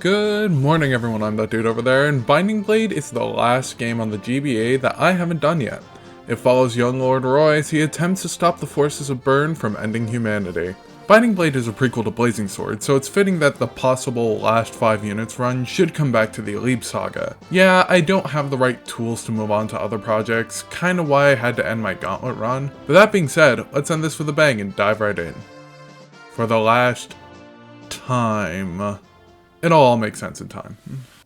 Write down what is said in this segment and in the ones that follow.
Good morning everyone, I'm that dude over there, and Binding Blade is the last game on the GBA that I haven't done yet. It follows young Lord Roy as he attempts to stop the forces of Bern from ending humanity. Binding Blade is a prequel to Blazing Sword, so it's fitting that the possible last 5 units run should come back to the Elibe saga. Yeah, I don't have the right tools to move on to other projects, kinda why I had to end my Gauntlet run. But that being said, let's end this with a bang and dive right in. For the last time. It'll all make sense in time.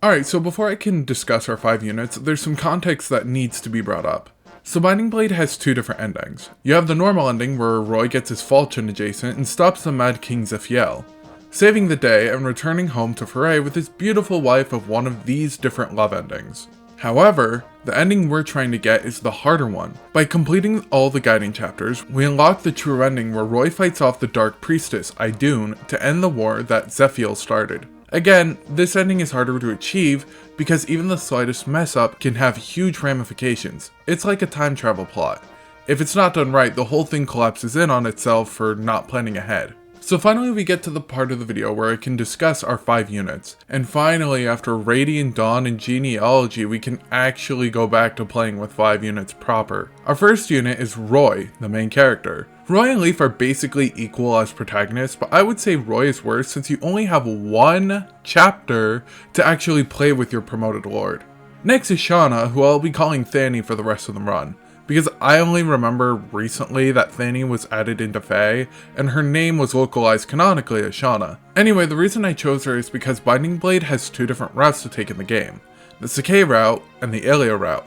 Alright, so before I can discuss our 5 units, there's some context that needs to be brought up. So Binding Blade has 2 different endings. You have the normal ending where Roy gets his falchion adjacent and stops the Mad King Zephiel, saving the day and returning home to Foray with his beautiful wife of one of these different love endings. However, the ending we're trying to get is the harder one. By completing all the guiding chapters, we unlock the true ending where Roy fights off the Dark Priestess, Idun, to end the war that Zephiel started. Again, this ending is harder to achieve because even the slightest mess up can have huge ramifications. It's like a time travel plot. If it's not done right, the whole thing collapses in on itself for not planning ahead. So finally we get to the part of the video where I can discuss our 5 units. And finally, after Radiant Dawn and Genealogy, we can actually go back to playing with 5 units proper. Our first unit is Roy, the main character. Roy and Leaf are basically equal as protagonists, but I would say Roy is worse since you only have 1 chapter to actually play with your promoted lord. Next is Shauna, who I'll be calling Thani for the rest of the run, because I only remember recently that Thani was added into Fae, and her name was localized canonically as Shauna. Anyway, the reason I chose her is because Binding Blade has 2 different routes to take in the game, the Sakai route and the Ilia route.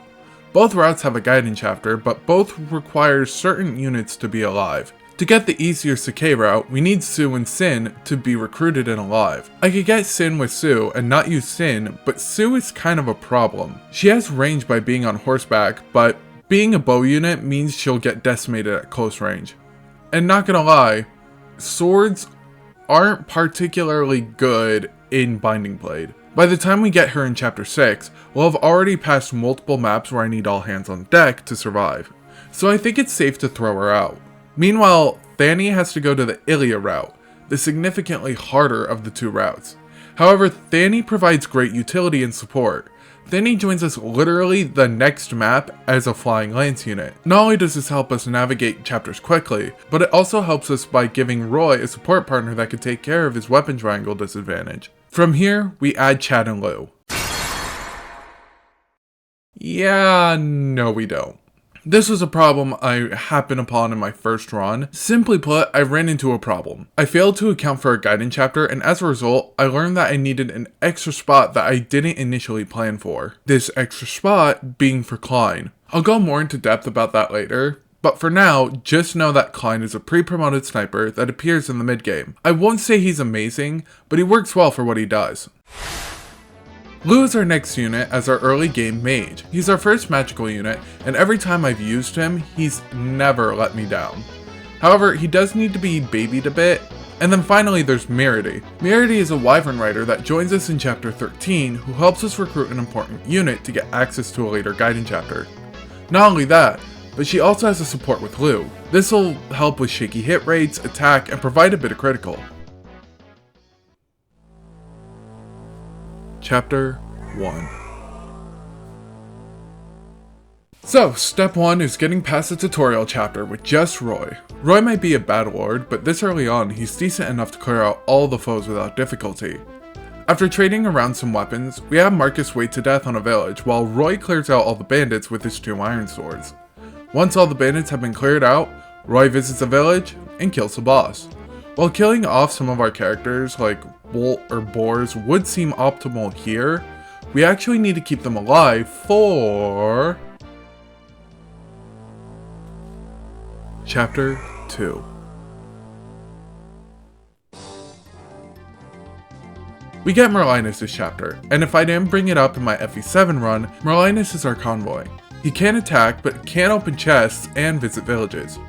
Both routes have a guiding chapter, but both require certain units to be alive. To get the easier Sakai route, we need Sue and Sin to be recruited and alive. I could get Sin with Sue and not use Sin, but Sue is kind of a problem. She has range by being on horseback, but being a bow unit means she'll get decimated at close range. And not gonna lie, swords aren't particularly good in Binding Blade. By the time we get her in chapter 6, we'll have already passed multiple maps where I need all hands on deck to survive. So I think it's safe to throw her out. Meanwhile, Thani has to go to the Ilia route, the significantly harder of the 2 routes. However, Thani provides great utility and support. Thani joins us literally the next map as a flying lance unit. Not only does this help us navigate chapters quickly, but it also helps us by giving Roy a support partner that can take care of his weapon triangle disadvantage. From here, we add Chad and Lou. Yeah, no we don't. This was a problem I happened upon in my first run. Simply put, I ran into a problem. I failed to account for a guiding chapter, and as a result, I learned that I needed an extra spot that I didn't initially plan for. This extra spot being for Klein. I'll go more into depth about that later, but for now, just know that Klein is a pre-promoted sniper that appears in the mid-game. I won't say he's amazing, but he works well for what he does. Lou is our next unit as our early game mage. He's our first magical unit, and every time I've used him, he's never let me down. However, he does need to be babied a bit. And then finally there's Meridi. Meridi is a wyvern rider that joins us in chapter 13 who helps us recruit an important unit to get access to a later guiding chapter. Not only that, but she also has a support with Lou. This will help with shaky hit rates, attack, and provide a bit of critical. Chapter 1. So, step 1 is getting past the tutorial chapter with just Roy. Roy might be a bad lord, but this early on he's decent enough to clear out all the foes without difficulty. After trading around some weapons, we have Marcus wait to death on a village while Roy clears out all the bandits with his 2 iron swords. Once all the bandits have been cleared out, Roy visits the village and kills the boss. While killing off some of our characters like Bolt or Boars would seem optimal here, we actually need to keep them alive for Chapter 2. We get Merlinus this chapter, and if I didn't bring it up in my FE7 run, Merlinus is our convoy. He can attack, but can open chests and visit villages.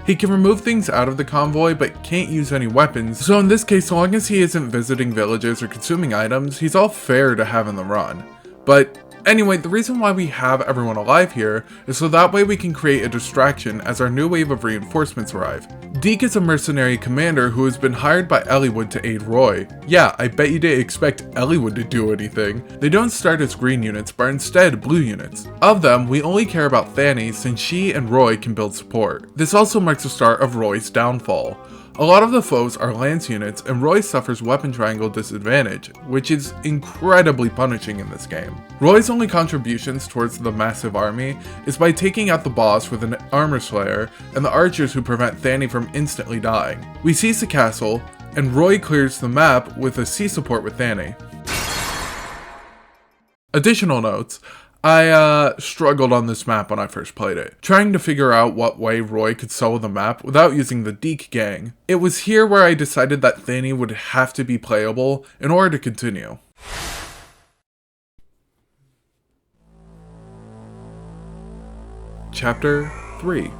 He can remove things out of the convoy, but can't use any weapons, so in this case, so long as he isn't visiting villages or consuming items, he's all fair to have in the run. But Anyway, the reason why we have everyone alive here is so that way we can create a distraction as our new wave of reinforcements arrive. Deke is a mercenary commander who has been hired by Elibe to aid Roy. Yeah, I bet you didn't expect Elibe to do anything. They don't start as green units, but instead blue units. Of them, we only care about Thani since she and Roy can build support. This also marks the start of Roy's downfall. A lot of the foes are lance units, and Roy suffers weapon triangle disadvantage, which is incredibly punishing in this game. Roy's only contributions towards the massive army is by taking out the boss with an armor slayer and the archers who prevent Thani from instantly dying. We seize the castle, and Roy clears the map with a sea support with Thani. Additional notes. I struggled on this map when I first played it, trying to figure out what way Roy could solo the map without using the Deke gang. It was here where I decided that Thani would have to be playable in order to continue. Chapter 3.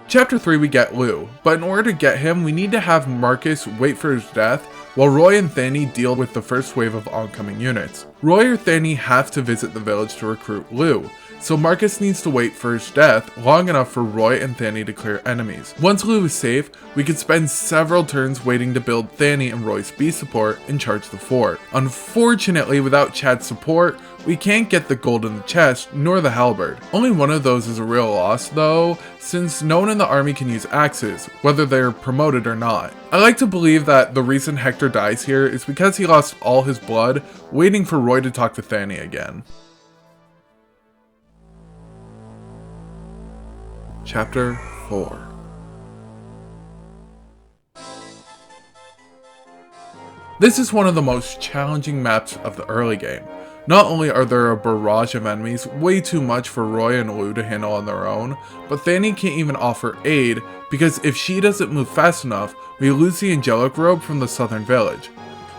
Chapter 3 we get Lou, but in order to get him we need to have Marcus wait for his death while Roy and Thani deal with the first wave of oncoming units. Roy or Thani have to visit the village to recruit Lou, so Marcus needs to wait for his death long enough for Roy and Thani to clear enemies. Once Lou is safe, we could spend several turns waiting to build Thani and Roy's B support and charge the fort. Unfortunately, without Chad's support, we can't get the gold in the chest, nor the halberd. Only one of those is a real loss though, since no one in the army can use axes, whether they're promoted or not. I like to believe that the reason Hector dies here is because he lost all his blood waiting for Roy to talk to Thani again. Chapter 4. This is one of the most challenging maps of the early game. Not only are there a barrage of enemies, way too much for Roy and Lou to handle on their own, but Thani can't even offer aid because if she doesn't move fast enough, we lose the angelic robe from the southern village.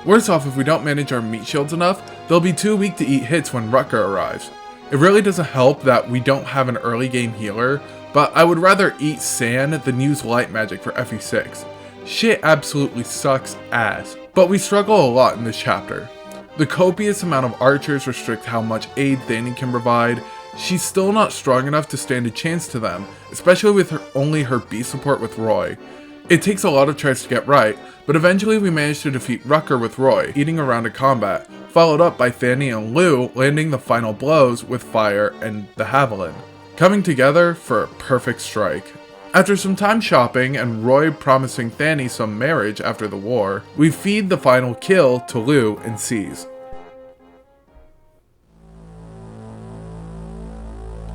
Worse off, if we don't manage our meat shields enough, they'll be too weak to eat hits when Rutger arrives. It really doesn't help that we don't have an early game healer, but I would rather eat sand than use light magic for FE6. Shit absolutely sucks ass, but we struggle a lot in this chapter. The copious amount of archers restrict how much aid Thani can provide. She's still not strong enough to stand a chance to them, especially with only her B support with Roy. It takes a lot of tries to get right, but eventually we manage to defeat Rutger with Roy, eating a round of combat, followed up by Thani and Lou landing the final blows with fire and the javelin, coming together for a perfect strike. After some time shopping and Roy promising Thani some marriage after the war, we feed the final kill to Lou and seize.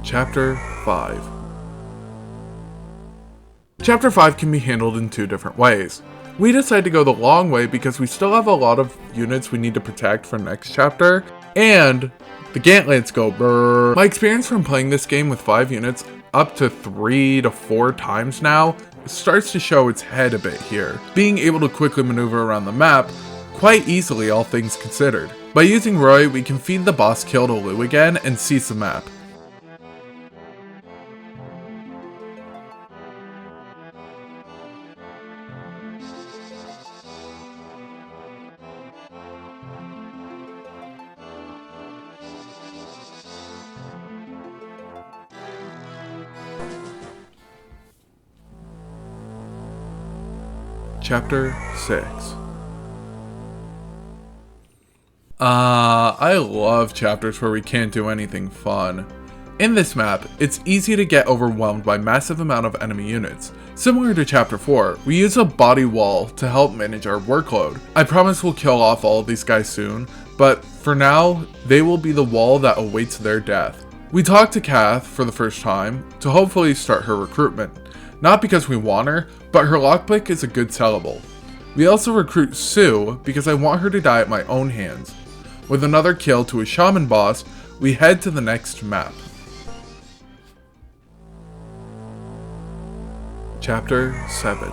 Chapter 5. Chapter 5 can be handled in two different ways. We decide to go the long way because we still have a lot of units we need to protect for next chapter, and the Gantlets go brrr. My experience from playing this game with 5 units up to 3 to 4 times now starts to show its head a bit here, being able to quickly maneuver around the map quite easily all things considered. By using Roy, we can feed the boss kill to Lou again and seize the map. Chapter 6. I love chapters where we can't do anything fun. In this map, it's easy to get overwhelmed by massive amount of enemy units. Similar to chapter 4, we use a body wall to help manage our workload. I promise we'll kill off all of these guys soon, but for now, they will be the wall that awaits their death. We talk to Kath for the first time to hopefully start her recruitment. Not because we want her, but her lockpick is a good sellable. We also recruit Sue because I want her to die at my own hands. With another kill to a shaman boss, we head to the next map. Chapter 7.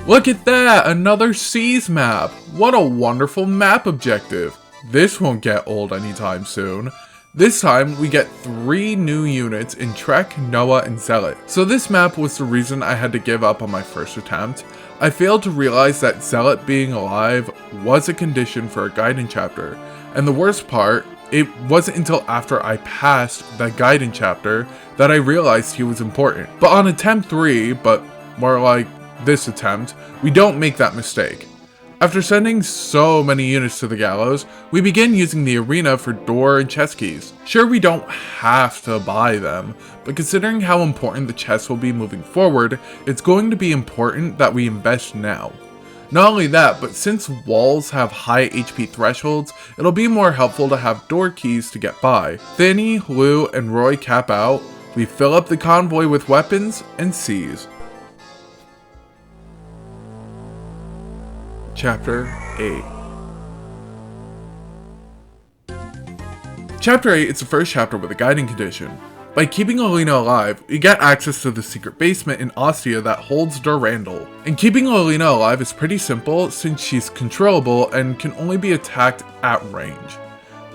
Look at that! Another seas map! What a wonderful map objective! This won't get old anytime soon. This time, we get 3 new units in Trek, Noah, and Zealot. So this map was the reason I had to give up on my first attempt. I failed to realize that Zealot being alive was a condition for a guiding chapter, and the worst part, it wasn't until after I passed that guiding chapter that I realized he was important. But on attempt 3, but more like this attempt, we don't make that mistake. After sending so many units to the gallows, we begin using the arena for door and chest keys. Sure, we don't have to buy them, but considering how important the chest will be moving forward, it's going to be important that we invest now. Not only that, but since walls have high HP thresholds, it'll be more helpful to have door keys to get by. Thanny, Lou, and Roy cap out, we fill up the convoy with weapons and seize. Chapter 8. Chapter 8 is the first chapter with a guiding condition. By keeping Alina alive, we get access to the secret basement in Ostia that holds Durandal. And keeping Alina alive is pretty simple since she's controllable and can only be attacked at range.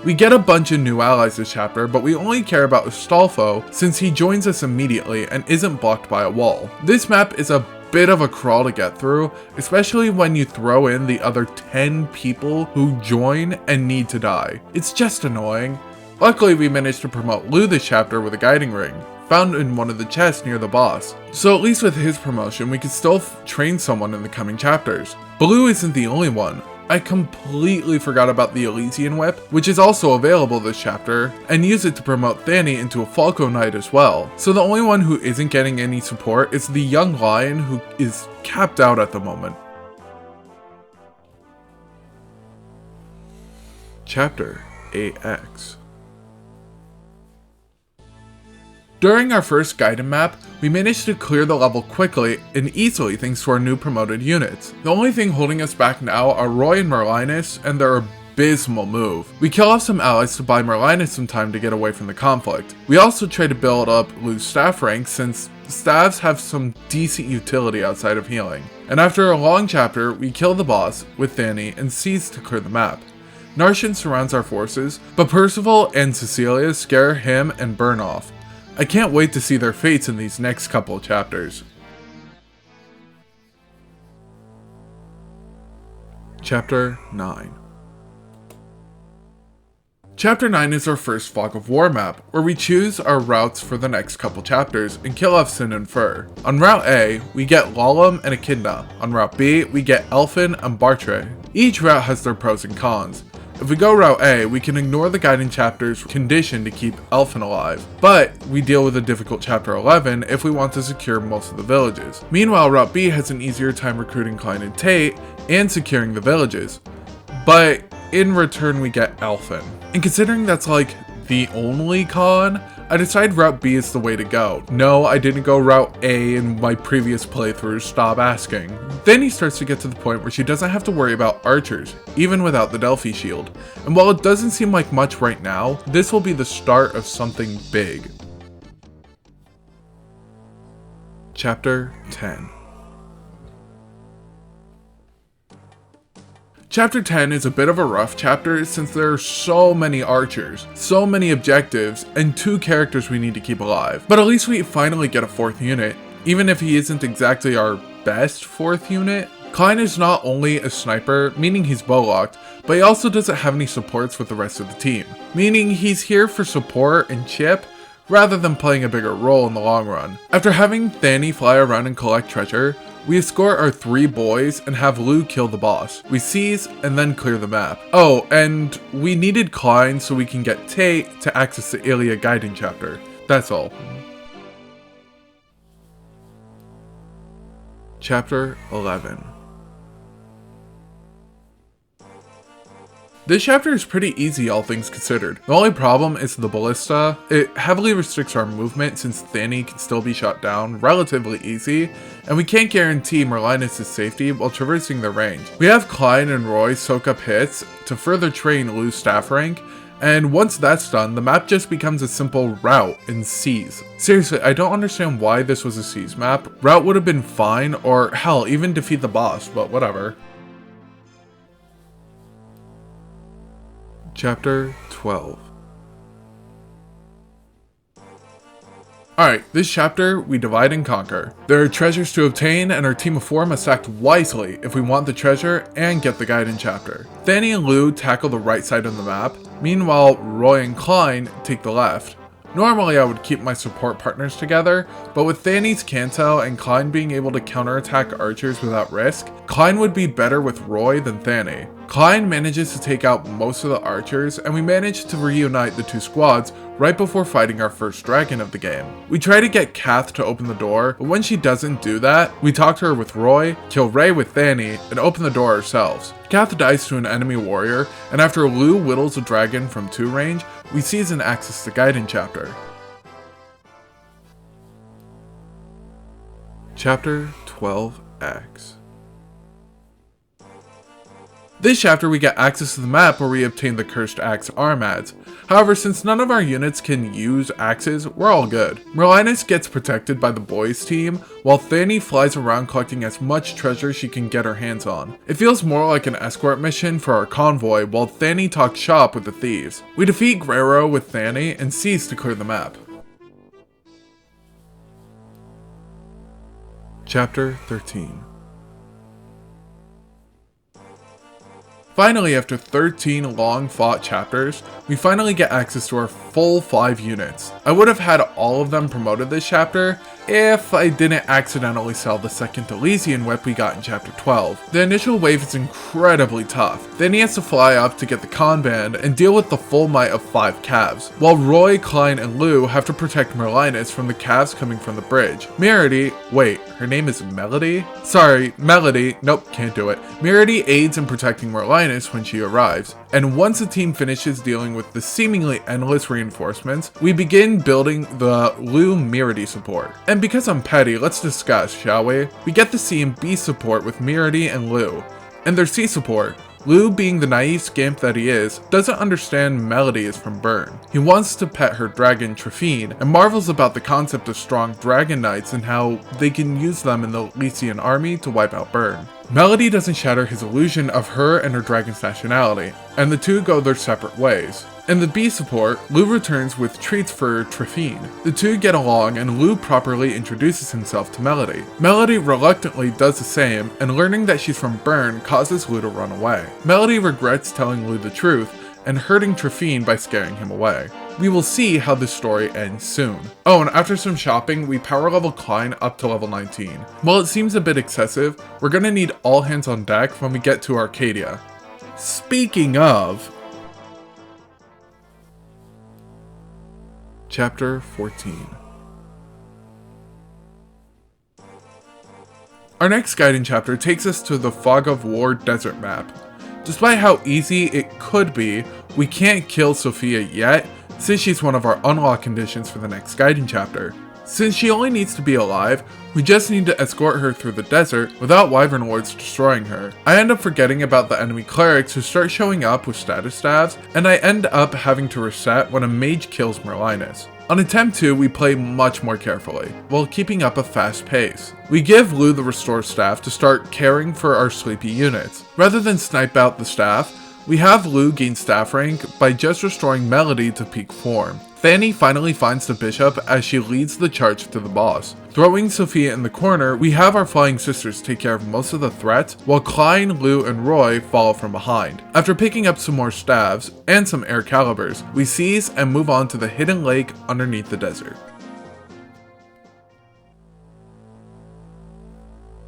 We get a bunch of new allies this chapter, but we only care about Astolfo since he joins us immediately and isn't blocked by a wall. This map is a bit of a crawl to get through, especially when you throw in the other 10 people who join and need to die. It's just annoying. Luckily, we managed to promote Lou this chapter with a guiding ring, found in one of the chests near the boss. So at least with his promotion, we could still train someone in the coming chapters. But Lou isn't the only one. I completely forgot about the Elysian Whip, which is also available this chapter, and use it to promote Thanny into a Falco Knight as well. So the only one who isn't getting any support is the young lion who is capped out at the moment. Chapter 8X. During our first guided map, we managed to clear the level quickly and easily thanks to our new promoted units. The only thing holding us back now are Roy and Merlinus and their abysmal move. We kill off some allies to buy Merlinus some time to get away from the conflict. We also try to build up Lou's staff rank since staffs have some decent utility outside of healing. And after a long chapter, we kill the boss with Thanny and seize to clear the map. Narshan surrounds our forces, but Percival and Cecilia scare him and Bern off. I can't wait to see their fates in these next couple of chapters. Chapter 9. Chapter 9 is our first Fog of War map, where we choose our routes for the next couple chapters and kill off Sin and Fur. On Route A, we get Lalum and Echidna. On Route B, we get Elfin and Bartre. Each route has their pros and cons. If we go Route A, we can ignore the guiding chapter's condition to keep Elfin alive, but we deal with a difficult Chapter 11 if we want to secure most of the villages. Meanwhile, Route B has an easier time recruiting Klein and Tate and securing the villages, but in return we get Elfin. And considering that's like the only con, I decided Route B is the way to go. No, I didn't go Route A in my previous playthroughs, stop asking. Then he starts to get to the point where she doesn't have to worry about archers, even without the Delphi shield. And while it doesn't seem like much right now, this will be the start of something big. Chapter 10. Chapter 10 is a bit of a rough chapter since there are so many archers, so many objectives, and 2 characters we need to keep alive. But at least we finally get a 4th unit, even if he isn't exactly our best 4th unit. Klein is not only a sniper, meaning he's bow locked, but he also doesn't have any supports with the rest of the team, meaning he's here for support and chip, rather than playing a bigger role in the long run. After having Thanny fly around and collect treasure, we escort our 3 boys and have Lou kill the boss. We seize and then clear the map. Oh, and we needed Klein so we can get Tate to access the Ilia guiding chapter. That's all. Chapter 11. This chapter is pretty easy, all things considered. The only problem is the ballista. It heavily restricts our movement since Thanny can still be shot down relatively easy, and we can't guarantee Merlinus' safety while traversing the range. We have Klein and Roy soak up hits to further train Lou's staff rank, and once that's done, the map just becomes a simple route and seize. Seriously, I don't understand why this was a seize map. Route would have been fine, or hell, even defeat the boss, but whatever. Chapter 12. Alright, this chapter, we divide and conquer. There are treasures to obtain, and our team of 4 must act wisely if we want the treasure and get the guide in chapter. Fanny and Lou tackle the right side of the map, meanwhile Roy and Klein take the left. Normally I would keep my support partners together, but with Fanny's cancel and Klein being able to counterattack archers without risk, Klein would be better with Roy than Fanny. Klein manages to take out most of the archers, and we manage to reunite the two squads right before fighting our first dragon of the game. We try to get Kath to open the door, but when she doesn't do that, we talk to her with Roy, kill Ray with Fanny, and open the door ourselves. Kath dies to an enemy warrior, and after Lou whittles a dragon from 2 range, we seize and access the Gaiden chapter. Chapter 12X. This chapter we get access to the map where we obtain the cursed axe armads. However, since none of our units can use axes, we're all good. Merlinus gets protected by the boys team, while Fanny flies around collecting as much treasure she can get her hands on. It feels more like an escort mission for our convoy, while Fanny talks shop with the thieves. We defeat Grero with Fanny and seize to clear the map. Chapter 13. Finally, after 13 long fought chapters, we finally get access to our full 5 units. I would have had all of them promoted this chapter if I didn't accidentally sell the second Elysian whip we got in chapter 12. The initial wave is incredibly tough. Then he has to fly up to get the con band and deal with the full might of 5 calves, while Roy, Klein, and Lou have to protect Merlinus from the calves coming from the bridge. Wait, her name is Melody? Sorry, Melody, nope, can't do it. Merity aids in protecting Merlinus when she arrives, and once the team finishes dealing with the seemingly endless reinforcements, we begin building the Lou Merity support. And because I'm petty, let's discuss, shall we? We get the C and B support with Merity and Lou, and their C support, Lou, being the naive scamp that he is, doesn't understand Melody is from Bern. He wants to pet her dragon Trifine, and marvels about the concept of strong dragon knights and how they can use them in the Lycian army to wipe out Bern. Melody doesn't shatter his illusion of her and her dragon's nationality, and the two go their separate ways. In the B support, Lou returns with treats for Trifine. The two get along and Lou properly introduces himself to Melody. Melody reluctantly does the same, and learning that she's from Bern causes Lou to run away. Melody regrets telling Lou the truth and hurting Trifine by scaring him away. We will see how this story ends soon. Oh, and after some shopping, we power level Klein up to level 19. While it seems a bit excessive, we're gonna need all hands on deck when we get to Arcadia. Speaking of... Chapter 14. Our next Gaiden chapter takes us to the Fog of War desert map. Despite how easy it could be, we can't kill Sophia yet, since she's one of our unlock conditions for the next Gaiden chapter. Since she only needs to be alive, we just need to escort her through the desert without Wyvern Lords destroying her. I end up forgetting about the enemy clerics who start showing up with status staves, and I end up having to reset when a mage kills Merlinus. On attempt 2, we play much more carefully, while keeping up a fast pace. We give Lou the restore staff to start caring for our sleepy units. Rather than snipe out the staff, we have Lou gain staff rank by just restoring Melody to peak form. Fanny finally finds the bishop as she leads the charge to the boss. Throwing Sophia in the corner, we have our flying sisters take care of most of the threats, while Klein, Lou, and Roy follow from behind. After picking up some more staves, and some air calibers, we seize and move on to the hidden lake underneath the desert.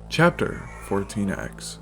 Chapter 14X.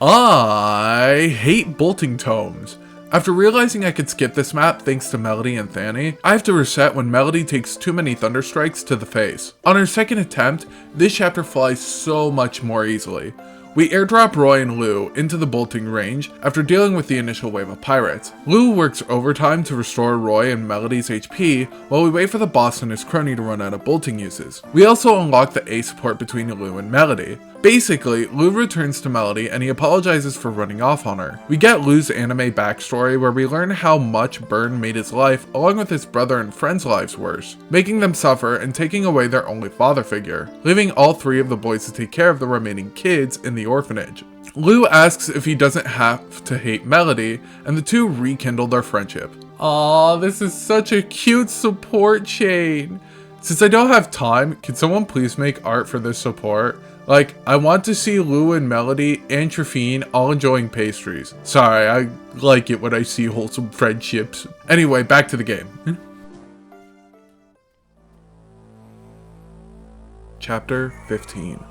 I hate bolting tomes. After realizing I could skip this map thanks to Melody and Fanny, I have to reset when Melody takes too many thunder strikes to the face. On her second attempt, this chapter flies so much more easily. We airdrop Roy and Lou into the bolting range after dealing with the initial wave of pirates. Lou works overtime to restore Roy and Melody's HP while we wait for the boss and his crony to run out of bolting uses. We also unlock the A support between Lou and Melody. Basically, Lou returns to Melody and he apologizes for running off on her. We get Lou's anime backstory where we learn how much Bern made his life along with his brother and friends' lives worse, making them suffer and taking away their only father figure, leaving all 3 of the boys to take care of the remaining kids in the orphanage. Lou asks if he doesn't have to hate Melody, and the two rekindle their friendship. Aw, this is such a cute support chain. Since I don't have time, can someone please make art for this support? Like, I want to see Lou and Melody and Trifine all enjoying pastries. Sorry, I like it when I see wholesome friendships. Anyway, back to the game. Chapter 15.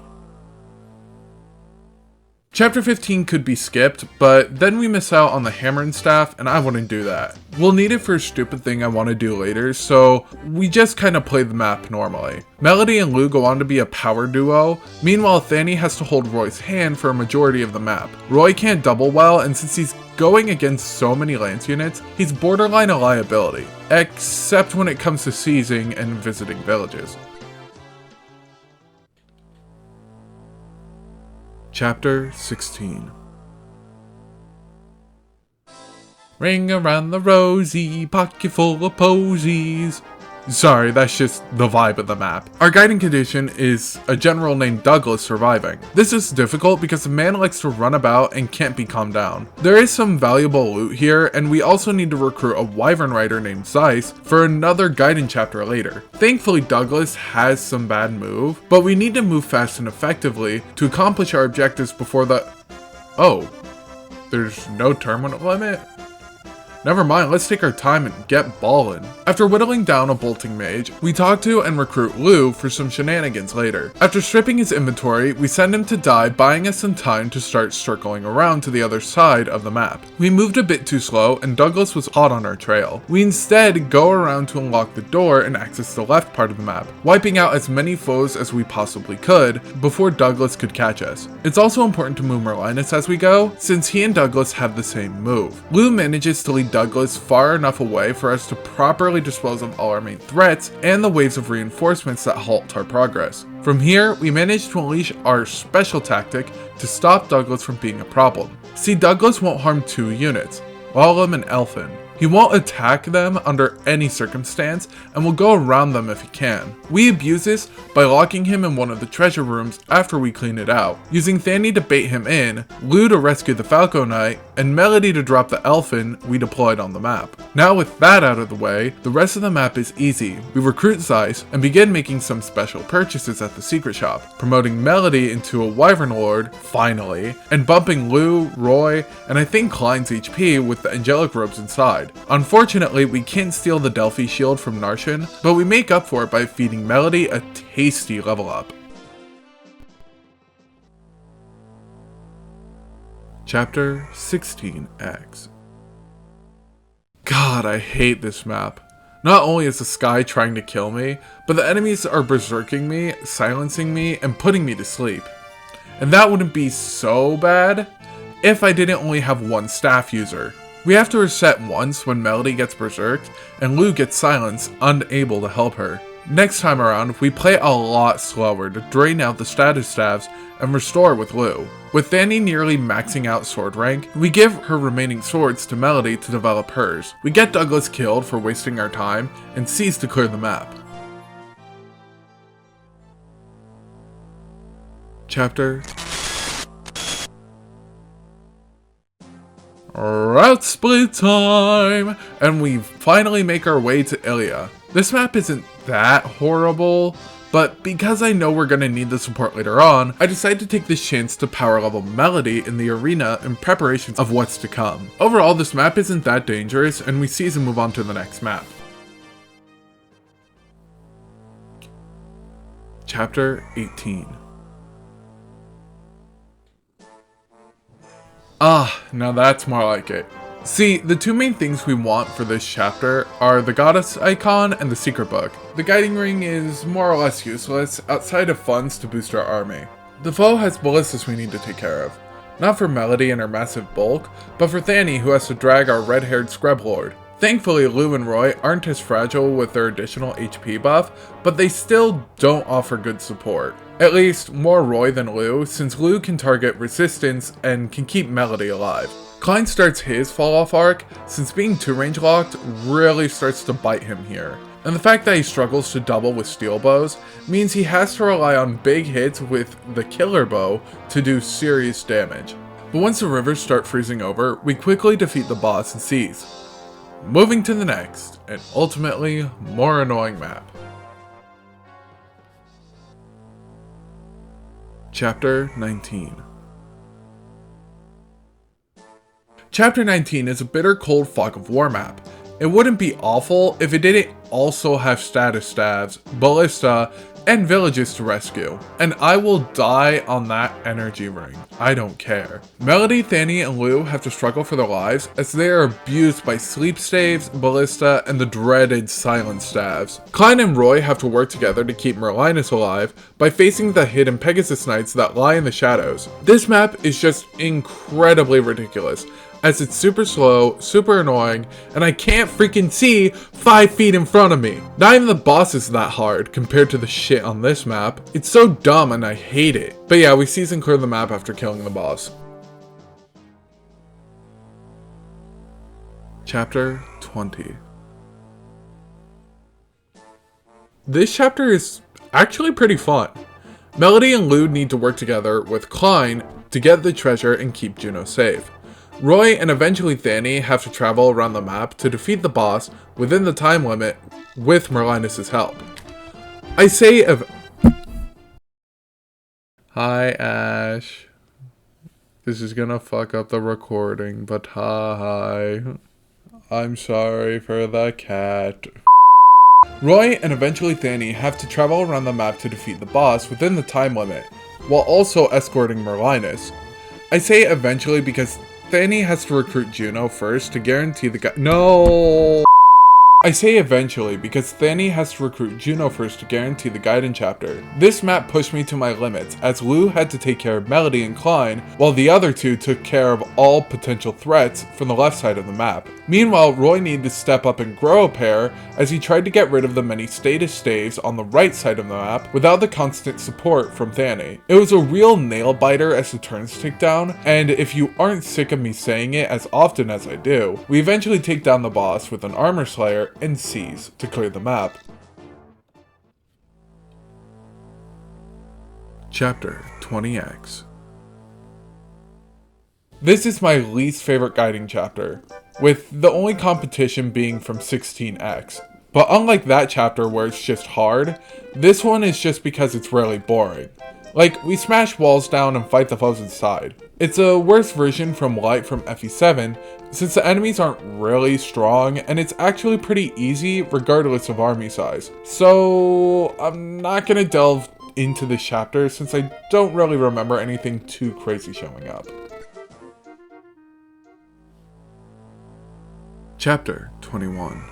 Chapter 15 could be skipped, but then we miss out on the hammer and staff, and I wouldn't do that. We'll need it for a stupid thing I want to do later, so we just kind of play the map normally. Melody and Lou go on to be a power duo. Meanwhile, Fanny has to hold Roy's hand for a majority of the map. Roy can't double well, and since he's going against so many lance units, he's borderline a liability, except when it comes to seizing and visiting villages. Chapter 16. Ring around the rosy, pocket full of posies. Sorry, that's just the vibe of the map. Our guiding condition is a general named Douglas surviving. This is difficult because the man likes to run about and can't be calmed down. There is some valuable loot here, and we also need to recruit a wyvern rider named Zeiss for another guiding chapter later. Thankfully, Douglas has some bad move, but we need to move fast and effectively to accomplish our objectives before the... Oh, there's no terminal limit? Never mind, let's take our time and get ballin'. After whittling down a bolting mage, we talk to and recruit Lou for some shenanigans later. After stripping his inventory, we send him to die, buying us some time to start circling around to the other side of the map. We moved a bit too slow, and Douglas was hot on our trail. We instead go around to unlock the door and access the left part of the map, wiping out as many foes as we possibly could before Douglas could catch us. It's also important to move Merlinus as we go, since he and Douglas have the same move. Lou manages to lead Douglas far enough away for us to properly dispose of all our main threats and the waves of reinforcements that halt our progress. From here, we manage to unleash our special tactic to stop Douglas from being a problem. See, Douglas won't harm two units, Golem and Elfin. He won't attack them under any circumstance and will go around them if he can. We abuse this by locking him in one of the treasure rooms after we clean it out, using Fanny to bait him in, Lou to rescue the Falco Knight, and Melody to drop the Elfin we deployed on the map. Now with that out of the way, the rest of the map is easy. We recruit Zeiss and begin making some special purchases at the secret shop, promoting Melody into a wyvern lord, finally, and bumping Lou, Roy, and I think Klein's HP with the angelic robes inside. Unfortunately, we can't steal the Delphi shield from Narshan, but we make up for it by feeding Melody a tasty level up. Chapter 16X. God, I hate this map. Not only is the sky trying to kill me, but the enemies are berserking me, silencing me, and putting me to sleep. And that wouldn't be so bad if I didn't only have one staff user. We have to reset once when Melody gets berserked, and Lou gets silenced, unable to help her. Next time around, we play a lot slower to drain out the status staves and restore with Lou. With Fanny nearly maxing out sword rank, we give her remaining swords to Melody to develop hers. We get Douglas killed for wasting our time, and cease to clear the map. Chapter Route split time! And we finally make our way to Elibe. This map isn't that horrible, but because I know we're gonna need the support later on, I decided to take this chance to power level Melody in the arena in preparation of what's to come. Overall, this map isn't that dangerous, and we seize and move on to the next map. Chapter 18. Ah, now that's more like it. See, the two main things we want for this chapter are the goddess icon and the secret book. The guiding ring is more or less useless outside of funds to boost our army. The foe has ballistas we need to take care of. Not for Melody and her massive bulk, but for Fanny who has to drag our red-haired scrub lord. Thankfully, Lou and Roy aren't as fragile with their additional HP buff, but they still don't offer good support. At least, more Roy than Lou, since Lou can target resistance and can keep Melody alive. Klein starts his fall-off arc, since being 2-range locked really starts to bite him here. And the fact that he struggles to double with steel bows means he has to rely on big hits with the killer bow to do serious damage. But once the rivers start freezing over, we quickly defeat the boss and seize. Moving to the next, and ultimately more annoying map. Chapter 19. Chapter 19 is a bitter cold fog of war map. It wouldn't be awful if it didn't also have status staves, ballista, and villages to rescue. And I will die on that energy ring. I don't care. Melody, Thani, and Lou have to struggle for their lives as they are abused by sleep staves, ballista, and the dreaded silent staves. Klein and Roy have to work together to keep Merlinus alive by facing the hidden Pegasus Knights that lie in the shadows. This map is just incredibly ridiculous, as it's super slow, super annoying, and I can't freaking see 5 feet in front of me. Not even the boss is that hard compared to the shit on this map. It's so dumb and I hate it. But yeah, we season clear the map after killing the boss. Chapter 20. This chapter is actually pretty fun. Melody and Lou need to work together with Klein to get the treasure and keep Juno safe. Roy and eventually Thani have to travel around the map to defeat the boss within the time limit with Merlinus' help. I say Hi Ash. This is gonna fuck up the recording, but hi. I'm sorry for the cat. Roy and eventually Thani have to travel around the map to defeat the boss within the time limit, while also escorting Merlinus. I say eventually because Thani has to recruit Juno first to guarantee the No! I say eventually because Thani has to recruit Juno first to guarantee the Gaiden chapter. This map pushed me to my limits as Lou had to take care of Melody and Klein, while the other two took care of all potential threats from the left side of the map. Meanwhile, Roy needed to step up and grow a pair as he tried to get rid of the many status staves on the right side of the map without the constant support from Thani. It was a real nail biter as the turns tick down, and if you aren't sick of me saying it as often as I do, we eventually take down the boss with an armor slayer and seize to clear the map. Chapter 20X. This is my least favorite guiding chapter, with the only competition being from 16X. But unlike that chapter where it's just hard, this one is just because it's really boring. Like, we smash walls down and fight the foes inside. It's a worse version from Light from FE7, since the enemies aren't really strong, and it's actually pretty easy regardless of army size. So, I'm not gonna delve into this chapter since I don't really remember anything too crazy showing up. Chapter 21.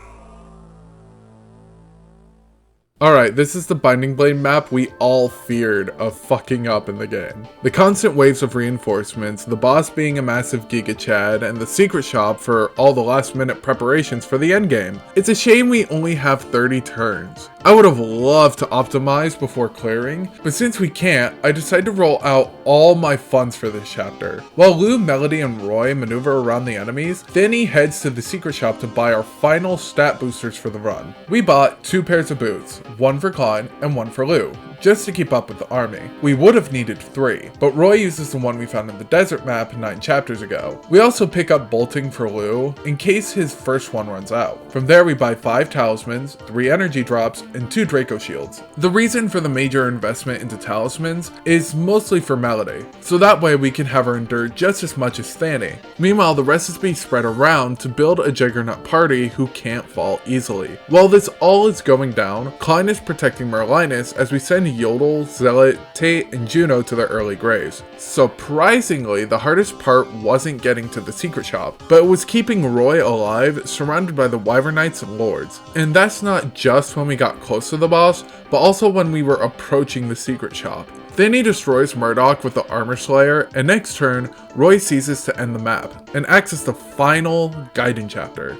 Alright, this is the Binding Blade map we all feared of fucking up in the game. The constant waves of reinforcements, the boss being a massive Giga Chad, and the secret shop for all the last minute preparations for the endgame. It's a shame we only have 30 turns. I would have loved to optimize before clearing, but since we can't, I decided to roll out all my funds for this chapter. While Lou, Melody, and Roy maneuver around the enemies, Thani heads to the secret shop to buy our final stat boosters for the run. We bought 2 pairs of boots, one for Klein and one for Lou, just to keep up with the army. We would have needed 3, but Roy uses the one we found in the desert map 9 chapters ago. We also pick up bolting for Lou in case his first one runs out. From there we buy 5 talismans, 3 energy drops, and 2 Draco shields. The reason for the major investment into talismans is mostly for Melody, so that way we can have her endure just as much as Thani. Meanwhile, the rest is being spread around to build a Juggernaut party who can't fall easily. While this all is going down, Klein is protecting Merlinus as we send Yodel, Zealot, Tate, and Juno to their early graves. Surprisingly, the hardest part wasn't getting to the secret shop, but it was keeping Roy alive surrounded by the Wyvern Knights and Lords. And that's not just when we got close to the boss, but also when we were approaching the secret shop. Thani destroys Murdoch with the Armor Slayer, and next turn, Roy seizes to end the map, and acts as the final Gaiden chapter.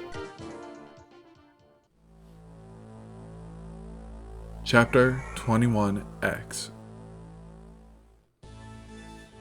Chapter 21X.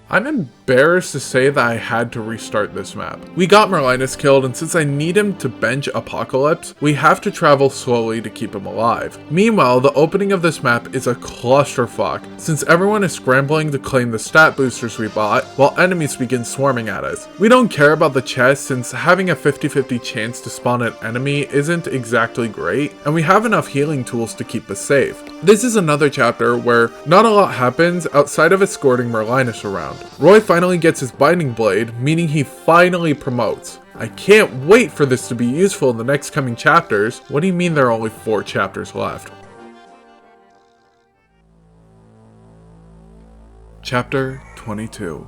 I'm embarrassed to say that I had to restart this map. We got Merlinus killed, and since I need him to bench Apocalypse, we have to travel slowly to keep him alive. Meanwhile, the opening of this map is a clusterfuck, since everyone is scrambling to claim the stat boosters we bought, while enemies begin swarming at us. We don't care about the chest, since having a 50-50 chance to spawn an enemy isn't exactly great, and we have enough healing tools to keep us safe. This is another chapter where not a lot happens outside of escorting Merlinus around. Roy finally gets his binding blade, meaning he finally promotes. I can't wait for this to be useful in the next coming chapters. What do you mean there are only 4 chapters left? Chapter 22.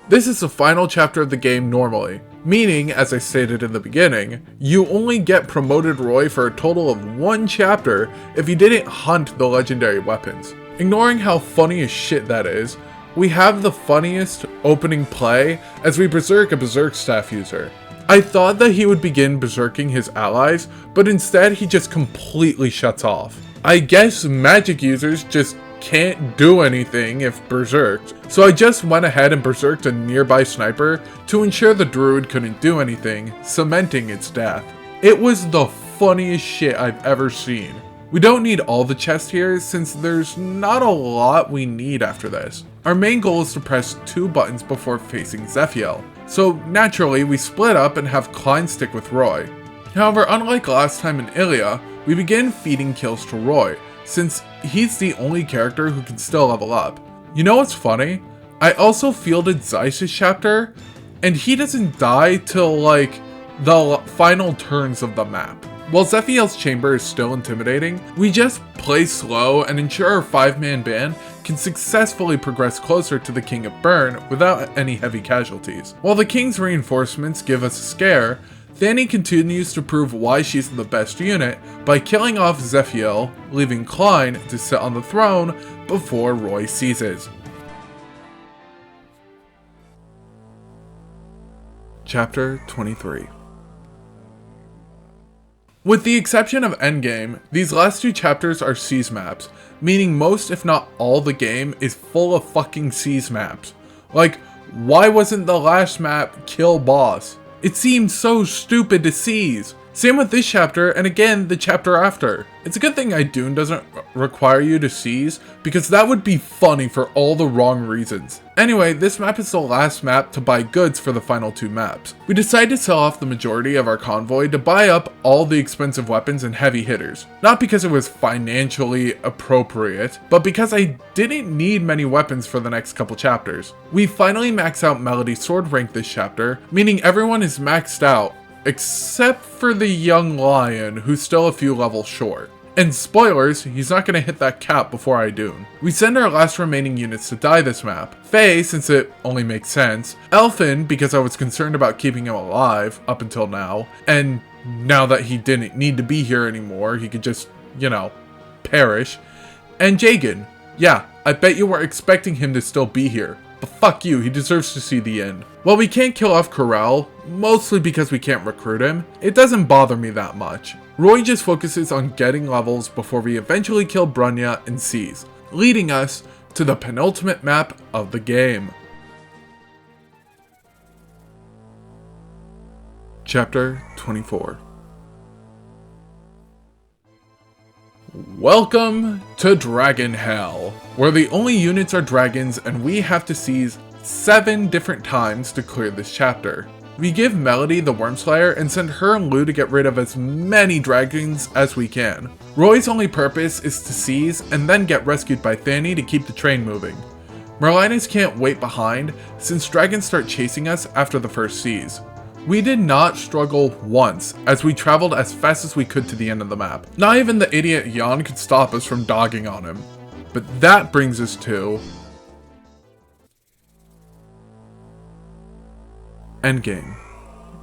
This is the final chapter of the game normally, meaning, as I stated in the beginning, you only get promoted Roy for a total of 1 chapter if you didn't hunt the legendary weapons. Ignoring how funny as shit that is, we have the funniest opening play as we berserk a berserk staff user. I thought that he would begin berserking his allies, but instead he just completely shuts off. I guess magic users just can't do anything if berserked, so I just went ahead and berserked a nearby sniper to ensure the druid couldn't do anything, cementing its death. It was the funniest shit I've ever seen. We don't need all the chests here since there's not a lot we need after this. Our main goal is to press 2 buttons before facing Zephiel, so naturally we split up and have Klein stick with Roy. However, unlike last time in Ilia, we begin feeding kills to Roy, since he's the only character who can still level up. You know what's funny? I also fielded Zeiss's chapter, and he doesn't die till like the final turns of the map. While Zephiel's chamber is still intimidating, we just play slow and ensure our 5-man band can successfully progress closer to the King of Bern without any heavy casualties. While the King's reinforcements give us a scare, Thani continues to prove why she's the best unit by killing off Zephiel, leaving Klein to sit on the throne before Roy seizes. Chapter 23. With the exception of Endgame, these last 2 chapters are siege maps, meaning most if not all the game is full of fucking siege maps. Like, why wasn't the last map kill boss? It seems so stupid to seize. Same with this chapter, and again the chapter after. It's a good thing Idun doesn't require you to seize, because that would be funny for all the wrong reasons. Anyway, this map is the last map to buy goods for the final 2 maps. We decided to sell off the majority of our convoy to buy up all the expensive weapons and heavy hitters. Not because it was financially appropriate, but because I didn't need many weapons for the next couple chapters. We finally maxed out Melody's sword rank this chapter, meaning everyone is maxed out, except for the young lion, who's still a few levels short. And spoilers, he's not going to hit that cap before Idun. We send our last remaining units to die this map. Faye, since it only makes sense. Elfin, because I was concerned about keeping him alive up until now. And now that he didn't need to be here anymore, he could just, you know, perish. And Jagan. Yeah, I bet you were expecting him to still be here. But fuck you, he deserves to see the end. While we can't kill off Corel, mostly because we can't recruit him, it doesn't bother me that much. Roy just focuses on getting levels before we eventually kill Brunya and seize, leading us to the penultimate map of the game. Chapter 24. Welcome to Dragon Hell, where the only units are dragons and we have to seize 7 different times to clear this chapter. We give Melody the Wormslayer and send her and Lou to get rid of as many dragons as we can. Roy's only purpose is to seize and then get rescued by Thani to keep the train moving. Merlinus can't wait behind since dragons start chasing us after the first seize. We did not struggle once as we traveled as fast as we could to the end of the map. Not even the idiot Jan could stop us from dogging on him. But that brings us to Endgame,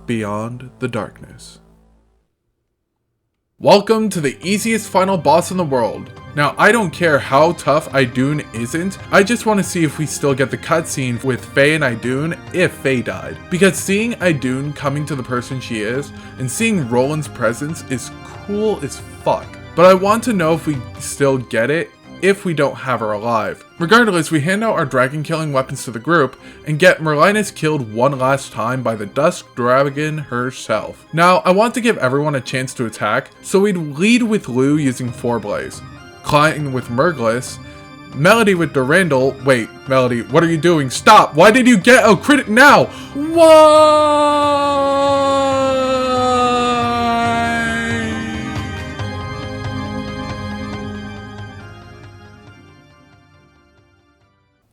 Beyond the Darkness. Welcome to the easiest final boss in the world. Now, I don't care how tough Idun isn't, I just want to see if we still get the cutscene with Faye and Idun if Faye died. Because seeing Idun coming to the person she is, and seeing Roland's presence is cool as fuck. But I want to know if we still get it if we don't have her alive. Regardless, we hand out our dragon killing weapons to the group and get Merlinus killed one last time by the Dusk Dragon herself. Now, I want to give everyone a chance to attack, so we'd lead with Lou using Foreblaze, Klein with Merglis, Melody with Durandal. Wait, Melody, what are you doing? Stop! Why did you get a critic now? Why?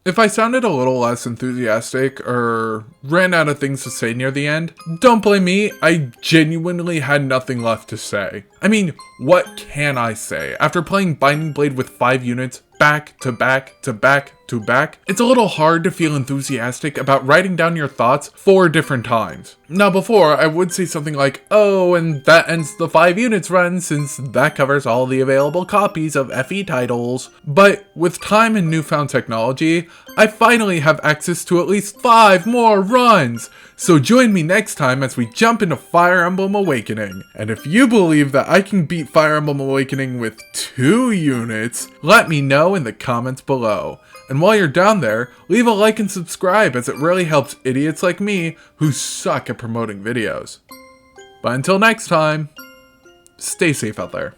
If I sounded a little less enthusiastic or ran out of things to say near the end, don't blame me, I genuinely had nothing left to say. I mean, what can I say? After playing Binding Blade with 5 units, back to back to back to back, it's a little hard to feel enthusiastic about writing down your thoughts 4 different times. Now before, I would say something like, oh, and that ends the 5 units run since that covers all the available copies of FE titles. But with time and newfound technology, I finally have access to at least 5 more runs! So join me next time as we jump into Fire Emblem Awakening. And if you believe that I can beat Fire Emblem Awakening with 2 units, let me know in the comments below. And while you're down there, leave a like and subscribe as it really helps idiots like me who suck at promoting videos. But until next time, stay safe out there.